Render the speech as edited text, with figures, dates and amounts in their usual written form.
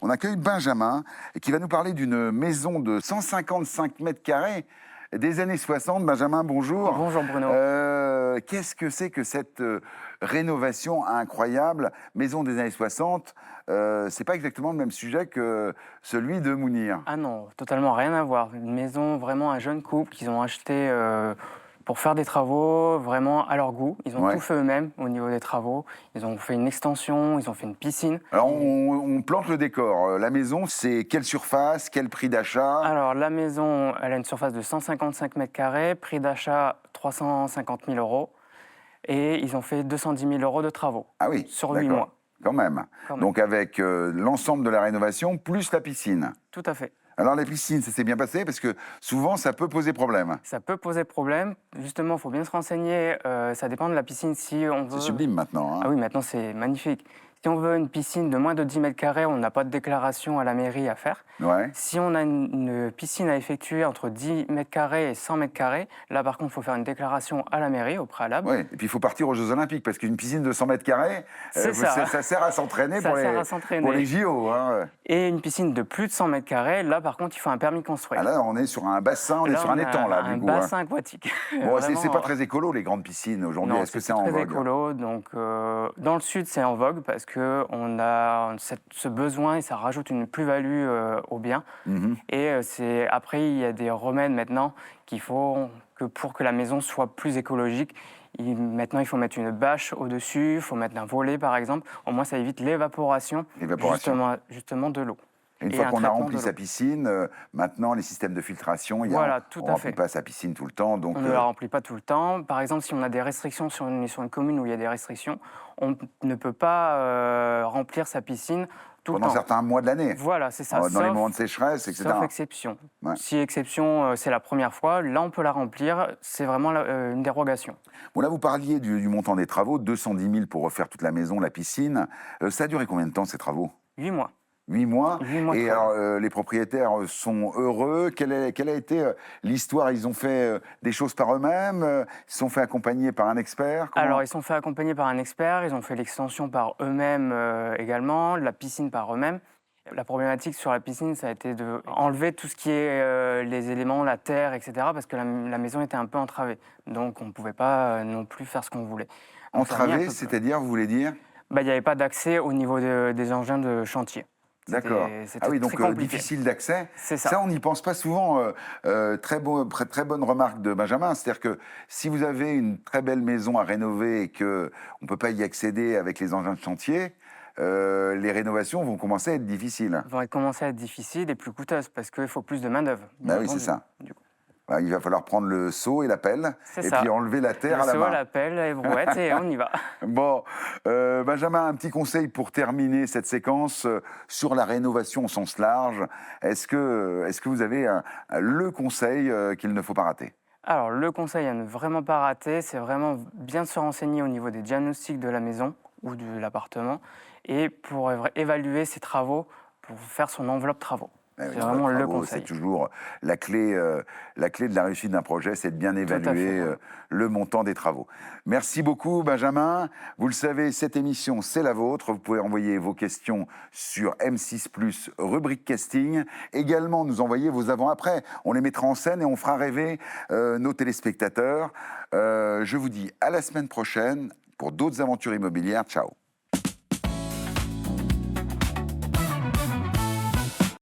On accueille Benjamin qui va nous parler d'une maison de 155 mètres carrés des années 60. Benjamin, bonjour. Bonjour Bruno. Qu'est-ce que c'est que cette rénovation incroyable, maison des années 60 c'est pas exactement le même sujet que celui de Mounir. Ah non, totalement rien à voir. Une maison, vraiment un jeune couple qu'ils ont acheté pour faire des travaux vraiment à leur goût. Ils ont Ouais. tout fait eux-mêmes au niveau des travaux. Ils ont fait une extension, ils ont fait une piscine. Alors on plante le décor. La maison, c'est quelle surface, quel prix d'achat? Alors la maison, elle a une surface de 155 mètres carrés, prix d'achat 350 000 euros. Et ils ont fait 210 000 euros de travaux Ah oui, sur 8 d'accord. mois. Quand même. Quand même. Donc avec l'ensemble de la rénovation plus la piscine. Tout à fait. Alors la piscine, ça s'est bien passé parce que souvent ça peut poser problème. Ça peut poser problème. Justement, il faut bien se renseigner. Ça dépend de la piscine. Si on veut... C'est sublime maintenant. Hein. Ah oui, maintenant c'est magnifique. Si on veut une piscine de moins de 10 mètres carrés, on n'a pas de déclaration à la mairie à faire. Ouais. Si on a une piscine à effectuer entre 10 mètres carrés et 100 mètres carrés, là par contre, il faut faire une déclaration à la mairie au préalable. Ouais. Et puis il faut partir aux Jeux Olympiques parce qu'une piscine de 100 mètres carrés, C'est ça. ça sert à s'entraîner Ça pour, sert à s'entraîner. pour les JO. Hein. Et une piscine de plus de 100 mètres carrés, là par contre, il faut un permis de construire. Ah là, on est sur un bassin, on est Là, sur un on a étang là, un du coup. bassin aquatique. Bon, c'est Vraiment, pas très écolo les grandes piscines aujourd'hui. non, Est-ce que c'est c'est en très vogue? écolo. Donc, dans le sud, c'est en vogue parce qu'on a ce besoin et ça rajoute une plus-value au bien. Mhm. Et après, il y a des remèdes maintenant qu'il faut que pour que la maison soit plus écologique. Maintenant, il faut mettre une bâche au-dessus, il faut mettre un volet par exemple. Au moins, ça évite l'évaporation justement de l'eau. Une Et fois un qu'on a traitement rempli de sa l'eau. piscine, maintenant les systèmes de filtration, Voilà, tout on à remplit fait. pas sa piscine tout le temps. Donc, On ne la remplit pas tout le temps. Par exemple, si on a des restrictions sur une commune où il y a des restrictions, on ne peut pas remplir sa piscine tout le pendant temps. certains mois de l'année, Voilà, c'est ça. dans les moments de sécheresse, etc. Sauf exception. Ouais. Si exception, c'est la première fois, là on peut la remplir, c'est vraiment une dérogation. Bon, là, vous parliez du montant des travaux, 210 000 pour refaire toute la maison, la piscine. Ça a duré combien de temps ces travaux? 8 mois. 8 mois. 8 mois de Et travaux. alors, les propriétaires sont heureux. Quelle a été l'histoire? Ils ont fait des choses par eux-mêmes? Ils se sont fait accompagner par un expert? Comment? Alors ils sont fait accompagner par un expert, ils ont fait l'extension par eux-mêmes également, la piscine par eux-mêmes. La problématique sur la piscine, ça a été d'enlever tout ce qui est les éléments, la terre, etc. parce que la maison était un peu entravée. Donc on ne pouvait pas non plus faire ce qu'on voulait. Donc, ça a mis un Entravé, peu- c'est-à-dire, vous voulez dire? Il n'y avait pas d'accès au niveau des engins de chantier. D'accord. C'était Ah oui, très donc compliqué. difficile d'accès. C'est ça. Ça, on n'y pense pas souvent. Très bonne remarque de Benjamin. C'est-à-dire que si vous avez une très belle maison à rénover et qu'on ne peut pas y accéder avec les engins de chantier, les rénovations vont commencer à être difficiles. Vont commencer à être difficiles et plus coûteuses parce qu'il faut plus de main-d'œuvre. Bah oui, c'est ça. Du coup. Voilà, il va falloir prendre le seau et la pelle C'est et ça. puis enlever la terre Le à la seau, main. la pelle, les brouettes et on y va. Bon, Benjamin, un petit conseil pour terminer cette séquence sur la rénovation au sens large. Est-ce que vous avez le conseil qu'il ne faut pas rater? Alors, le conseil à ne vraiment pas rater, c'est vraiment bien se renseigner au niveau des diagnostics de la maison ou de l'appartement et pour évaluer ses travaux, pour faire son enveloppe travaux. Eh oui, C'est vraiment le bravo, conseil. c'est toujours la clé de la réussite d'un projet, c'est de bien évaluer fait. le montant des travaux. Merci beaucoup, Benjamin. Vous le savez, cette émission, c'est la vôtre. Vous pouvez envoyer vos questions sur M6+, rubrique casting. Également, nous envoyer vos avant-après. On les mettra en scène et on fera rêver nos téléspectateurs. Je vous dis à la semaine prochaine pour d'autres aventures immobilières. Ciao.